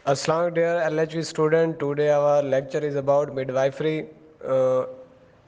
Assalamu dear LHV student. Today our lecture is about midwifery.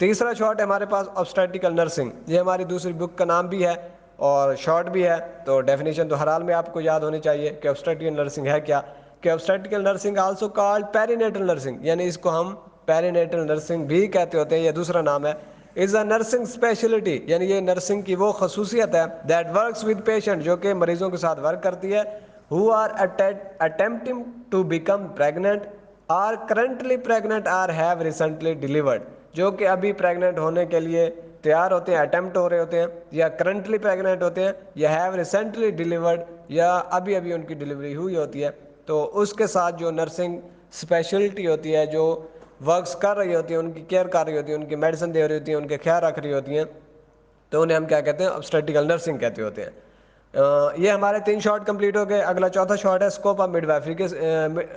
تیسرا short ہے ہمارے پاس obstetrical nursing. یہ ہماری دوسری بک کا نام بھی ہے اور شارٹ بھی ہے, تو ڈیفینیشن تو ہر حال میں آپ کو یاد ہونی چاہیے کہ obstetrical نرسنگ ہے کیا. کہ obstetrical nursing also called perinatal nursing, یعنی اس کو ہم پیرینیٹل نرسنگ بھی کہتے ہوتے ہیں, یہ دوسرا نام ہے. از اے نرسنگ اسپیشلٹی, یعنی یہ نرسنگ کی وہ خصوصیت ہے دیٹ ورکس ود پیشنٹ, جو کہ مریضوں کے ساتھ ورک کرتی ہے, who are attempting to become pregnant, are currently pregnant or have recently delivered, جو کہ ابھی پریگننٹ ہونے کے لیے تیار ہوتے ہیں, اٹیمپٹ ہو رہے ہوتے ہیں, یا کرنٹلی پریگننٹ ہوتے ہیں, یا ہیو ریسنٹلی ڈیلیورڈ, یا ابھی ابھی ان کی ڈلیوری ہوئی ہوتی ہے. تو اس کے ساتھ جو نرسنگ اسپیشلٹی ہوتی ہے, جو ورکس کر رہی ہوتی ہیں, ان کی کیئر کر رہی ہوتی ہیں, ان کی میڈیسن دے رہی ہوتی ہیں, ان کے خیال رکھ رہی ہوتی ہیں, تو انہیں ہم کیا کہتے ہیں, obstetrical نرسنگ کہتے ہوتے ہیں. یہ ہمارے 3 شارٹ کمپلیٹ ہو گئے. اگلا چوتھا شارٹ ہے اسکوپ آف مڈ وائفری کے,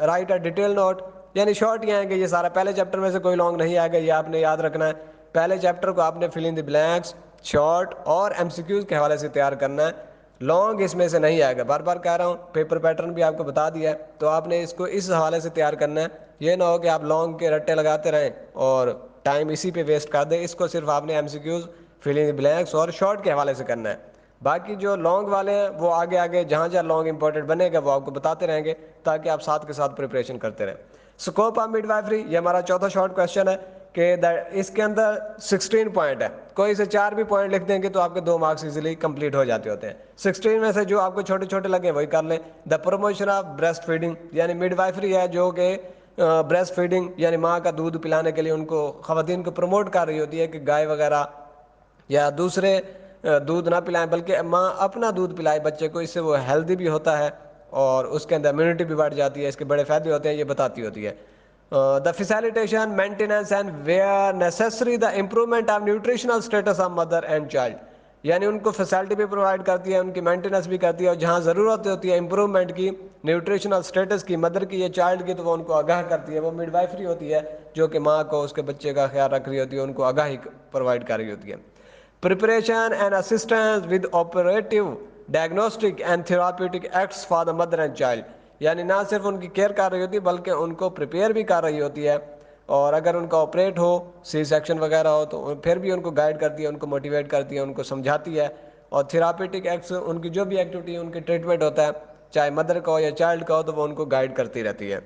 رائٹ اے ڈیٹیل نوٹ, یعنی شارٹ یہ آئیں گے, یہ سارا پہلے چیپٹر میں سے کوئی لانگ نہیں آئے گا, یہ آپ نے یاد رکھنا ہے. پہلے چیپٹر کو آپ نے فل ان دی بلینکس, شارٹ اور ایم سی کیوز کے حوالے سے تیار کرنا ہے. لانگ اس میں سے نہیں آئے گا, بار بار کہہ رہا ہوں, پیپر پیٹرن بھی آپ کو بتا دیا ہے, تو آپ نے اس کو اس حوالے سے تیار کرنا ہے. یہ نہ ہو کہ آپ لانگ کے رٹے لگاتے رہیں اور ٹائم اسی پہ ویسٹ کر دیں. اس کو صرف آپ نے ایم سی کیوز, فل ان دی بلینکس اور شارٹ کے حوالے سے کرنا ہے. باقی جو لانگ والے ہیں وہ آگے آگے جہاں جہاں لانگ امپورٹنٹ بنے گا وہ آپ کو بتاتے رہیں گے, تاکہ آپ ساتھ کے ساتھ پریپریشن کرتے رہیں. اسکوپ آف مڈ وائفری, یہ ہمارا چوتھا شارٹ کویشچن ہے کہ اس کے اندر 16 پوائنٹ ہے. کوئی سے 4 بھی پوائنٹ لکھ دیں گے تو آپ کے 2 مارکس ایزیلی کمپلیٹ ہو جاتے ہوتے ہیں. 16 میں سے جو آپ کو چھوٹے چھوٹے لگے وہی کر لیں. The promotion of breast feeding, یعنی مڈ وائفری ہے جو کہ بریسٹ فیڈنگ یعنی ماں کا دودھ پلانے کے لیے ان کو, خواتین کو پروموٹ کر رہی ہوتی ہے کہ گائے وغیرہ یا دوسرے دودھ نہ پلائیں, بلکہ ماں اپنا دودھ پلائے بچے کو, اس سے وہ ہیلدی بھی ہوتا ہے اور اس کے اندر امیونٹی بھی بڑھ جاتی ہے, اس کے بڑے فائدے ہوتے ہیں, یہ بتاتی ہوتی ہے. The facilitation, maintenance and where necessary the improvement of nutritional status of mother and child, یعنی ان کو فیسلٹی بھی پرووائڈ کرتی ہے, ان کی مینٹیننس بھی کرتی ہے, اور جہاں ضرورت ہوتی ہے امپرومنٹ کی, نیوٹریشنل اسٹیٹس کی, مدر کی یا چائلڈ کی, تو وہ ان کو آگاہ کرتی ہے. وہ مڈ وائفری ہوتی ہے جو کہ ماں کو اس کے بچے کا خیال رکھ رہی ہوتی ہے, ان کو آگاہی پرووائڈ کر رہی ہوتی ہے. Preparation and assistance with operative, diagnostic and therapeutic acts for the mother and child, یعنی نہ صرف ان کی کیئر کر رہی ہوتی ہے بلکہ ان کو پریپیئر بھی کر رہی ہوتی ہے, اور اگر ان کا آپریٹ ہو, سی سیکشن وغیرہ ہو, تو پھر بھی ان کو گائیڈ کرتی ہے, ان کو موٹیویٹ کرتی ہے, ان کو سمجھاتی ہے. اور تھراپیوٹک ایکٹس, ان کی جو بھی ایکٹیویٹی ہے, ان کی ٹریٹمنٹ ہوتا ہے, چاہے مدر کا ہو یا چائلڈ کا ہو, تو وہ ان کو گائیڈ کرتی رہتی ہے.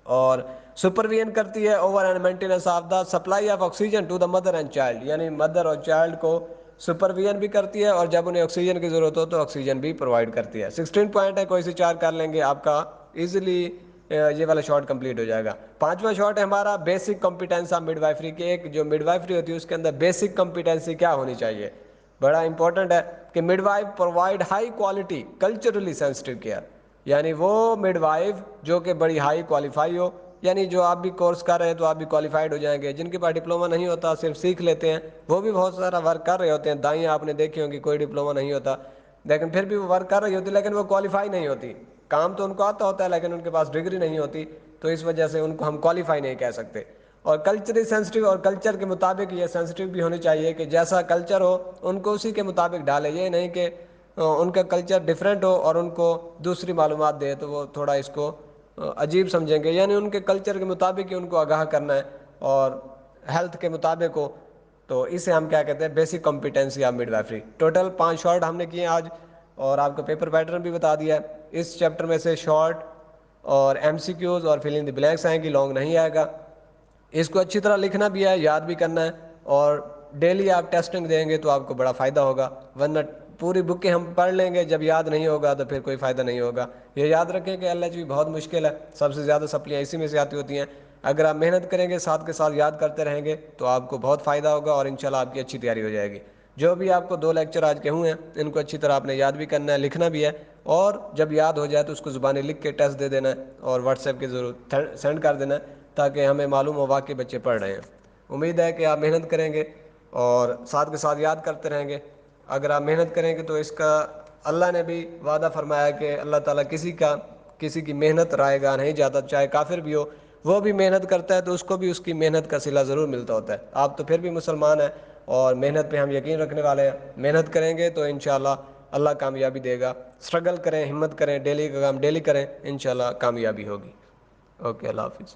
اور سپرویژن کرتی ہے over and maintenance of the supply of oxygen to the mother and child, یعنی مدر اور چائلڈ کو سپرویژن بھی کرتی ہے, اور جب انہیں آکسیجن کی ضرورت ہو تو آکسیجن بھی پرووائڈ کرتی ہے. 16 پوائنٹ ہے, کوئی سے 4 کر لیں گے آپ کا ایزیلی یہ والا شارٹ کمپلیٹ ہو جائے گا. 5واں شارٹ ہے ہمارا بیسک کمپیٹنس آف مڈ وائفری کے. ایک جو مڈ وائفری ہوتی ہے اس کے اندر بیسک کمپیٹنسی کیا ہونی چاہیے, بڑا امپورٹنٹ ہے کہ mid wife provide high quality culturally sensitive care, یعنی وہ مڈ وائف جو کہ بڑی ہائی کوالیفائی ہو, یعنی جو آپ بھی کورس کر رہے ہیں تو آپ بھی کوالیفائڈ ہو جائیں گے. جن کے پاس ڈپلومہ نہیں ہوتا, صرف سیکھ لیتے ہیں, وہ بھی بہت سارا ورک کر رہے ہوتے ہیں. دائیں آپ نے دیکھی ہوں کہ کوئی ڈپلومہ نہیں ہوتا لیکن پھر بھی وہ ورک کر رہی ہوتی, لیکن وہ کوالیفائی نہیں ہوتی. کام تو ان کو آتا ہوتا ہے لیکن ان کے پاس ڈگری نہیں ہوتی, تو اس وجہ سے ان کو ہم کوالیفائی نہیں کہہ سکتے. اور کلچری سینسٹیو, اور کلچر کے مطابق یہ سینسٹیو بھی ہونی چاہیے کہ جیسا کلچر ہو ان کو اسی کے مطابق ڈالے. یہ نہیں کہ ان کا کلچر ڈفرینٹ ہو اور ان کو دوسری معلومات دے تو وہ تھوڑا اس کو عجیب سمجھیں گے. یعنی ان کے کلچر کے مطابق ہی ان کو آگاہ کرنا ہے, اور ہیلتھ کے مطابق ہو, تو اسے ہم کیا کہتے ہیں, بیسک کمپیٹنسی آف مڈ وائفری. ٹوٹل 5 شارٹ ہم نے کیے آج, اور آپ کو پیپر پیٹرن بھی بتا دیا ہے. اس چیپٹر میں سے شارٹ اور ایم سی کیوز اور فل ان دی بلینکس آئیں گی, لانگ نہیں آئے گا. اس کو اچھی طرح لکھنا بھی ہے, یاد بھی کرنا ہے, اور ڈیلی آپ ٹیسٹنگ دیں گے تو آپ کو بڑا فائدہ ہوگا. ورنہ پوری بکیں ہم پڑھ لیں گے, جب یاد نہیں ہوگا تو پھر کوئی فائدہ نہیں ہوگا. یہ یاد رکھیں کہ LHV بہت مشکل ہے, سب سے زیادہ سپلیاں اسی میں سے آتی ہوتی ہیں. اگر آپ محنت کریں گے, ساتھ کے ساتھ یاد کرتے رہیں گے, تو آپ کو بہت فائدہ ہوگا, اور انشاءاللہ آپ کی اچھی تیاری ہو جائے گی. جو بھی آپ کو 2 لیکچر آج کے ہوئے ہیں, ان کو اچھی طرح آپ نے یاد بھی کرنا ہے, لکھنا بھی ہے, اور جب یاد ہو جائے تو اس کو زبانی لکھ کے ٹیسٹ دے دینا ہے, اور واٹس ایپ کے ضرور سینڈ کر دینا ہے, تاکہ ہمیں معلوم ہو واقعی بچے پڑھ رہے ہیں. امید ہے کہ آپ محنت کریں گے اور ساتھ کے ساتھ یاد کرتے رہیں گے. اگر آپ محنت کریں گے تو اس کا اللہ نے بھی وعدہ فرمایا کہ اللہ تعالیٰ کسی کی محنت رائے گاہ نہیں جاتا, چاہے کافر بھی ہو, وہ بھی محنت کرتا ہے تو اس کو بھی اس کی محنت کا صلہ ضرور ملتا ہوتا ہے. آپ تو پھر بھی مسلمان ہیں, اور محنت پہ ہم یقین رکھنے والے ہیں. محنت کریں گے تو انشاءاللہ اللہ کامیابی دے گا. اسٹرگل کریں, ہمت کریں, ڈیلی کا کام ڈیلی کریں, انشاءاللہ کامیابی ہوگی. اوکے, اللہ حافظ.